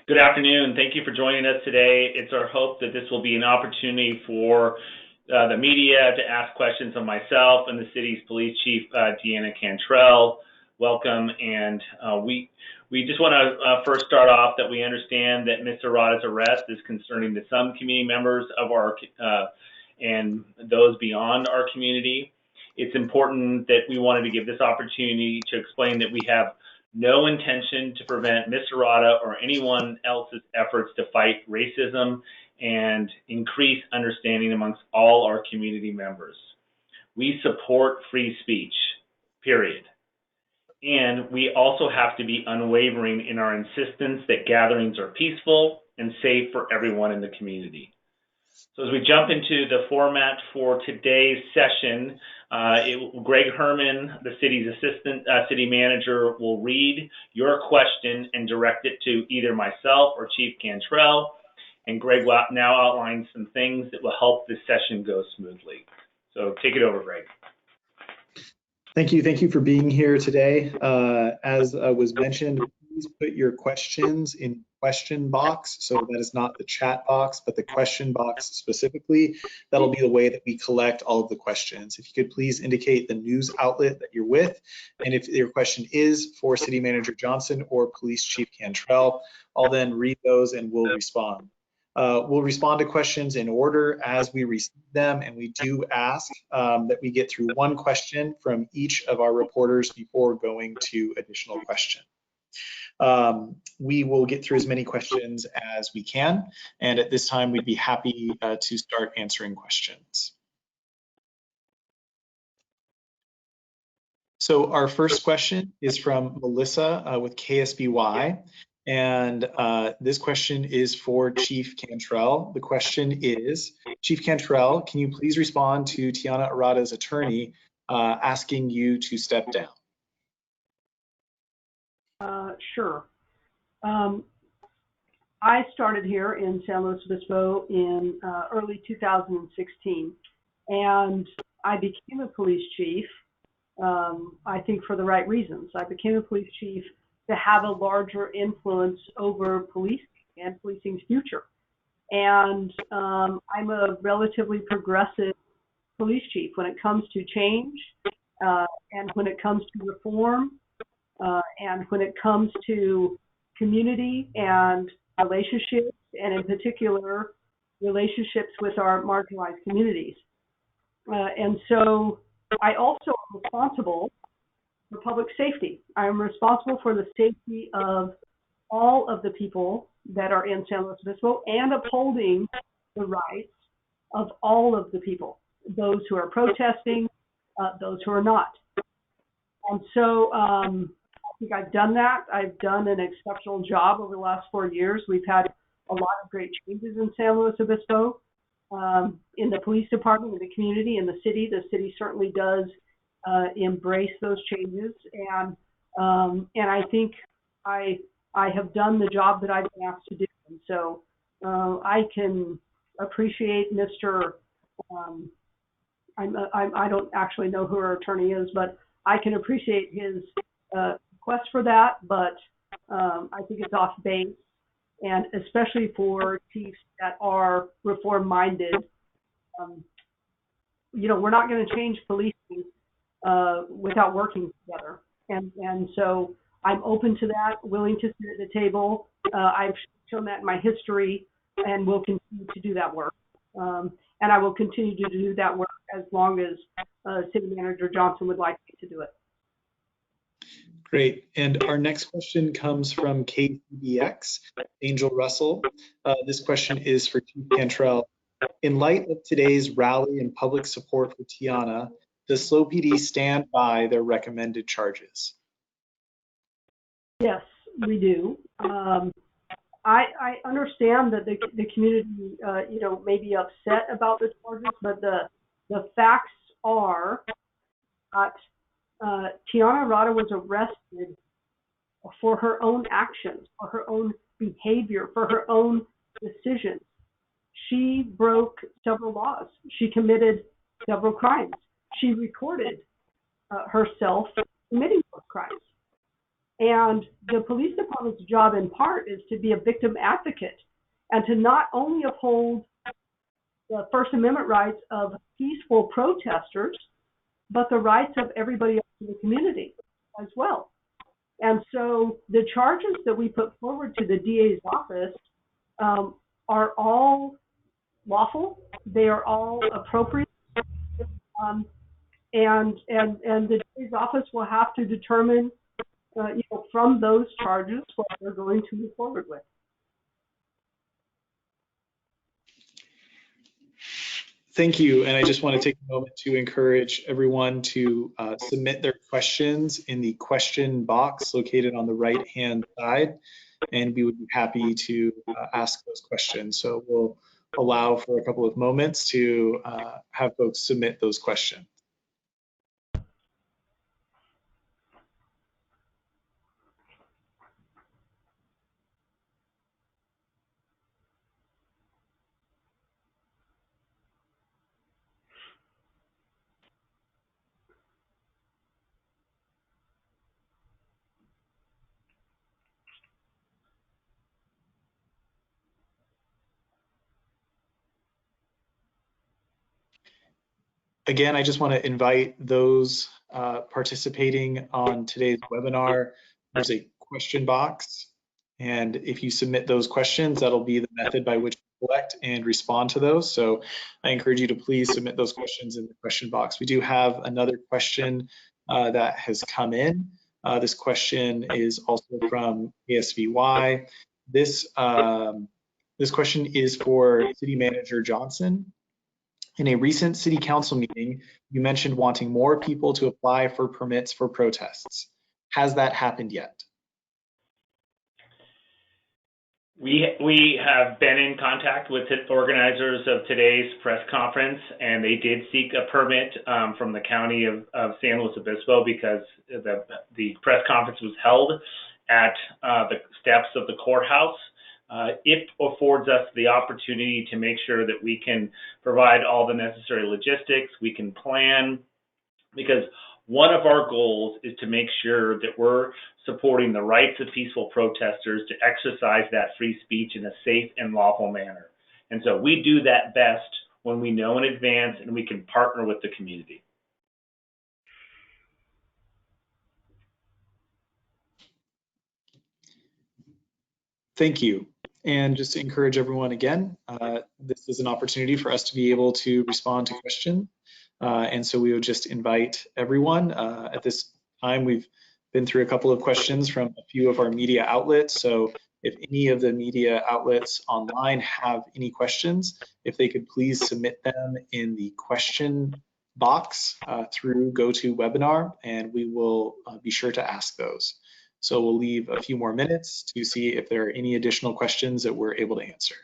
Good afternoon. Thank you for joining us today. It's our hope that this will be an opportunity for the media to ask questions of myself and the city's police chief, Deanna Cantrell. Welcome. And we just want to first start off that we understand that Mr. Rada's arrest is concerning to some community members of our and those beyond our community. It's important that we wanted to give this opportunity to explain that we have no intention to prevent Mr. Rada or anyone else's efforts to fight racism and increase understanding amongst all our community members. We support free speech, period. And we also have to be unwavering in our insistence that gatherings are peaceful and safe for everyone in the community. So as we jump into the format for today's session, Greg Herman, the city's assistant city manager, will read your question and direct it to either myself or Chief Cantrell. And Greg will now outline some things that will help this session go smoothly. So take it over, Greg. Thank you. Thank you for being here today. As was mentioned, please put your questions in question box. So that is not the chat box, but the question box specifically. That'll be the way that we collect all of the questions. If you could please indicate the news outlet that you're with, and if your question is for City Manager Johnson or Police Chief Cantrell, I'll then read those and we'll respond. We'll respond to questions in order as we receive them, and we do ask that we get through one question from each of our reporters before going to additional questions. We will get through as many questions as we can, and at this time we'd be happy to start answering questions. So our first question is from Melissa with KSBY. And this question is for Chief Cantrell. The question is, Chief Cantrell, can you please respond to Tiana Arata's attorney asking you to step down? Sure. I started here in San Luis Obispo in early 2016, and I became a police chief, I think for the right reasons. I became a police chief to have a larger influence over policing and policing's future. And I'm a relatively progressive police chief when it comes to change and when it comes to reform and when it comes to community and relationships, and in particular, relationships with our marginalized communities. And so I also am responsible for public safety. I am responsible for the safety of all of the people that are in San Luis Obispo and upholding the rights of all of the people, those who are protesting, those who are not. And so I think I've done that. I've done an exceptional job over the last 4 years. We've had a lot of great changes in San Luis Obispo, in the police department, in the community, in the city. The city certainly does embrace those changes, and I think I have done the job that I've been asked to do. And so I can appreciate Mr. I don't actually know who our attorney is, but I can appreciate his request for that. But I think it's off base, and especially for chiefs that are reform-minded. We're not going to change policing without working together. And so I'm open to that, willing to sit at the table. I've shown that in my history, and will continue to do that work. And I will continue to do that work as long as City Manager Johnson would like me to do it. Great. And our next question comes from KCBX, Angel Russell. This question is for Chief Cantrell. In light of today's rally and public support for Tiana, does SLO PD stand by their recommended charges? Yes, we do. I understand that the community, may be upset about the charges, but the facts are that Tiana Rada was arrested for her own actions, for her own behavior, for her own decisions. She broke several laws. She committed several crimes. She recorded herself committing those crimes. And the police department's job in part is to be a victim advocate and to not only uphold the First Amendment rights of peaceful protesters, but the rights of everybody else in the community as well. And so the charges that we put forward to the DA's office are all lawful. They are all appropriate. And the DA's office will have to determine, from those charges what they're going to move forward with. Thank you. And I just want to take a moment to encourage everyone to submit their questions in the question box located on the right-hand side. And we would be happy to ask those questions. So we'll allow for a couple of moments to have folks submit those questions. Again, I just want to invite those participating on today's webinar. There's a question box, and if you submit those questions, that'll be the method by which we collect and respond to those. So I encourage you to please submit those questions in the question box. We do have another question that has come in. This question is also from ASVY. This question is for City Manager Johnson. In a recent city council meeting, you mentioned wanting more people to apply for permits for protests. Has that happened yet? We have been in contact with the organizers of today's press conference, and they did seek a permit from the county of San Luis Obispo because the press conference was held at the steps of the courthouse. It affords us the opportunity to make sure that we can provide all the necessary logistics, we can plan, because one of our goals is to make sure that we're supporting the rights of peaceful protesters to exercise that free speech in a safe and lawful manner. And so we do that best when we know in advance and we can partner with the community. Thank you. And just to encourage everyone again, this is an opportunity for us to be able to respond to questions. And so we would just invite everyone. At this time, we've been through a couple of questions from a few of our media outlets. So if any of the media outlets online have any questions, if they could please submit them in the question box through GoToWebinar, and we will be sure to ask those. So we'll leave a few more minutes to see if there are any additional questions that we're able to answer.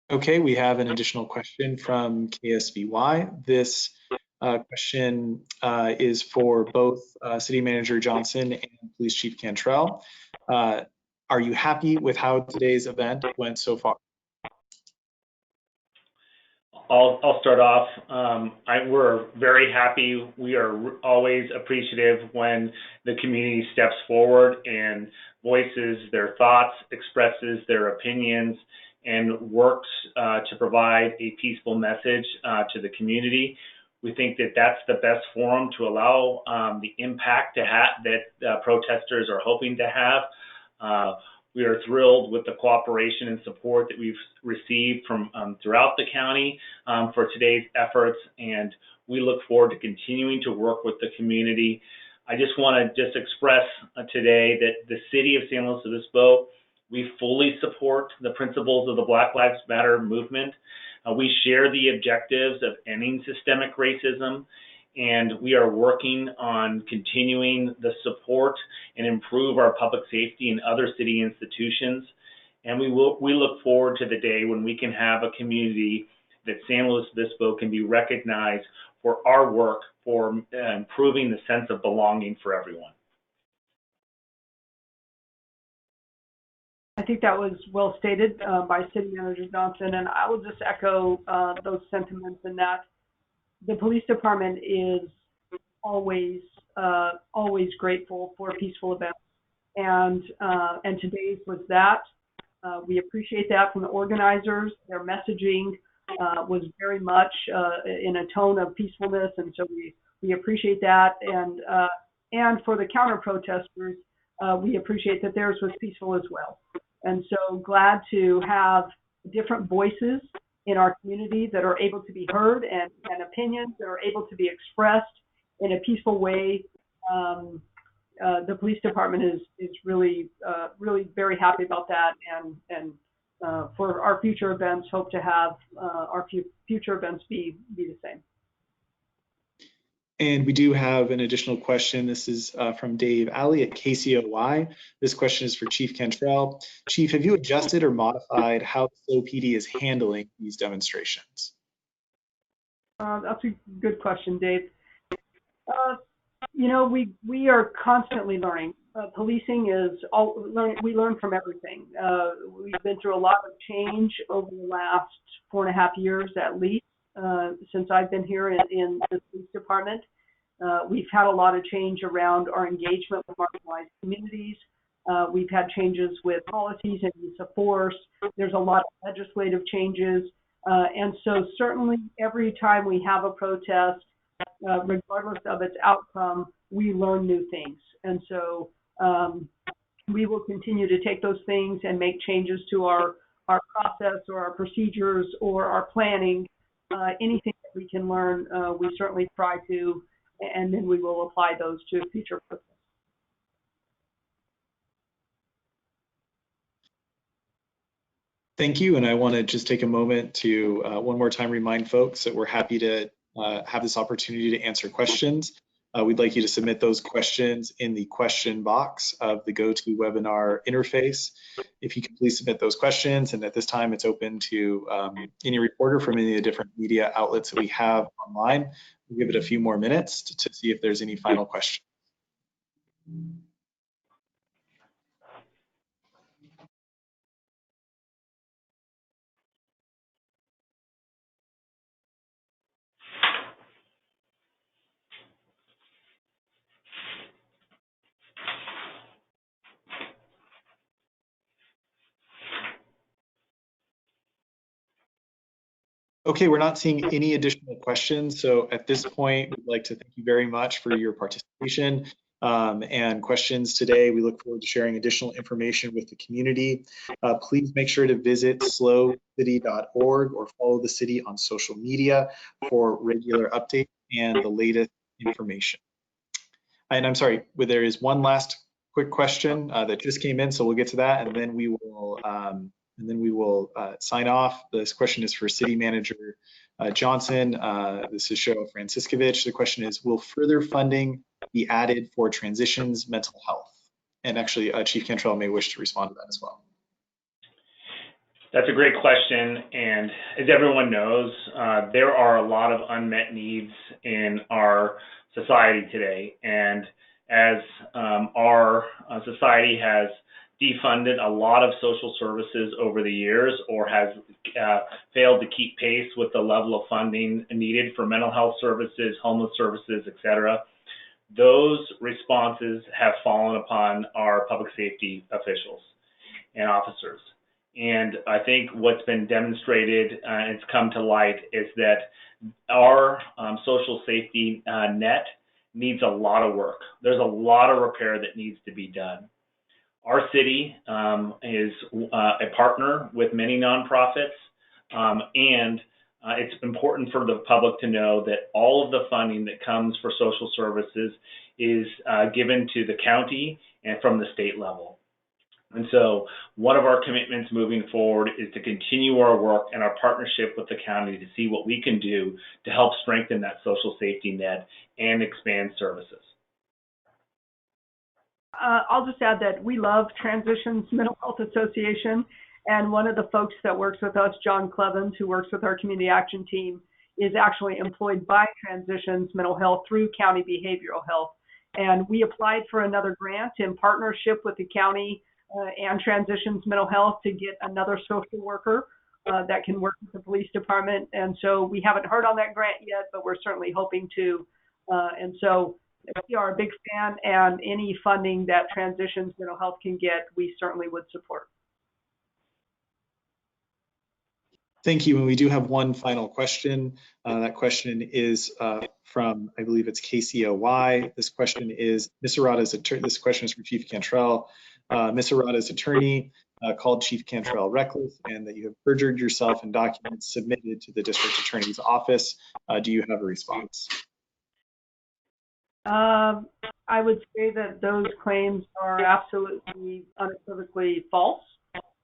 Okay, we have an additional question from KSVY. This question is for both City Manager Johnson and Police Chief Cantrell. Are you happy with how today's event went so far? I'll start off. We're very happy. We are always appreciative when the community steps forward and voices their thoughts, expresses their opinions, and works to provide a peaceful message to the community. We think that that's the best forum to allow the impact that protesters are hoping to have. We are thrilled with the cooperation and support that we've received from throughout the county for today's efforts, and we look forward to continuing to work with the community. I just want to express today that the City of San Luis Obispo, we fully support the principles of the Black Lives Matter movement. We share the objectives of ending systemic racism, and we are working on continuing the support and improve our public safety and other city institutions. And we look forward to the day when we can have a community that San Luis Obispo can be recognized for our work for improving the sense of belonging for everyone. I think that was well stated by City Manager Johnson, and I will just echo those sentiments in that the police department is always grateful for peaceful events, and today's was that. We appreciate that from the organizers. Their messaging was very much in a tone of peacefulness, and so we appreciate that. And for the counter protesters, we appreciate that theirs was peaceful as well. And so glad to have different voices in our community that are able to be heard, and opinions that are able to be expressed in a peaceful way. The police department is really very happy about that, and for our future events, hope to have our future events be the same. And we do have an additional question. This is from Dave Alley at KCOY. This question is for Chief Cantrell. Chief, have you adjusted or modified how the OPD is handling these demonstrations? That's a good question, Dave. You know, we are constantly learning. Policing is we learn from everything. We've been through a lot of change over the last 4.5 years at least. Since I've been here in the police department. We've had a lot of change around our engagement with marginalized communities. We've had changes with policies and use of force. There's a lot of legislative changes. And so certainly every time we have a protest, regardless of its outcome, we learn new things. And so we will continue to take those things and make changes to our process or our procedures or our planning. Anything that we can learn, we certainly try to, and then we will apply those to future protests. Thank you, and I want to just take a moment to one more time remind folks that we're happy to have this opportunity to answer questions. We'd like you to submit those questions in the question box of the GoToWebinar interface. If you could please submit those questions, and at this time it's open to any reporter from any of the different media outlets that we have online. We'll give it a few more minutes to see if there's any final questions. Okay, we're not seeing any additional questions. So at this point, we'd like to thank you very much for your participation and questions today. We look forward to sharing additional information with the community. Please make sure to visit slowcity.org or follow the city on social media for regular updates and the latest information. And I'm sorry, there is one last quick question that just came in, so we'll get to that, and then we will sign off. This question is for City Manager Johnson. This is Cheryl Franciscovich. The question is, will further funding be added for transitions mental health? And actually, Chief Cantrell may wish to respond to that as well. That's a great question, and as everyone knows, there are a lot of unmet needs in our society today, and as our society has defunded a lot of social services over the years, or has failed to keep pace with the level of funding needed for mental health services, homeless services, etc. Those responses have fallen upon our public safety officials and officers. And I think what's been demonstrated and it's come to light is that our social safety net needs a lot of work. There's a lot of repair that needs to be done. Our city is a partner with many nonprofits, and it's important for the public to know that all of the funding that comes for social services is given to the county and from the state level. And so one of our commitments moving forward is to continue our work and our partnership with the county to see what we can do to help strengthen that social safety net and expand services. I'll just add that we love Transitions Mental Health Association, And one of the folks that works with us, John Clevens, who works with our community action team, is actually employed by Transitions Mental Health through County Behavioral Health. And we applied for another grant in partnership with the county and Transitions Mental Health to get another social worker that can work with the police department. And so we haven't heard on that grant yet, but we're certainly hoping to. And so we are a big fan, and any funding that Transitions Mental Health can get, we certainly would support. Thank you. And we do have one final question. That question is from, I believe it's KCOY. This question is, Ms. Arata's attorney, this question is from Chief Cantrell. Ms. Arata's attorney called Chief Cantrell reckless and that you have perjured yourself in documents submitted to the district attorney's office. Do you have a response? I would say that those claims are absolutely unequivocally false.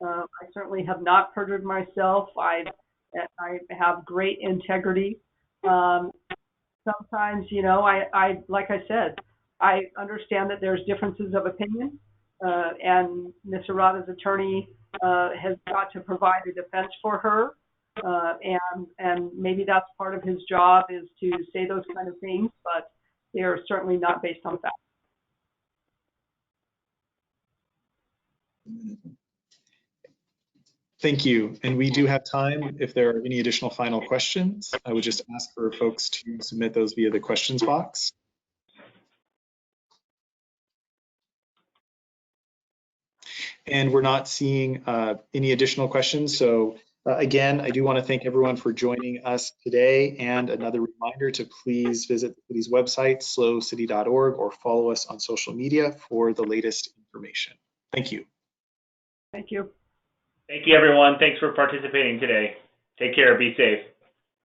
I certainly have not perjured myself. I have great integrity. Sometimes, you know, I like I said, I understand that there's differences of opinion, and Ms. Arata's attorney has got to provide a defense for her, and maybe that's part of his job, is to say those kind of things, but they are certainly not based on fact. Thank you. And we do have time if there are any additional final questions. I would just ask for folks to submit those via the questions box. And we're not seeing any additional questions. So again, I do want to thank everyone for joining us today, and another reminder to please visit the city's website, slowcity.org, or follow us on social media for the latest information. Thank you. Thank you. Thank you, everyone. Thanks for participating today. Take care. Be safe.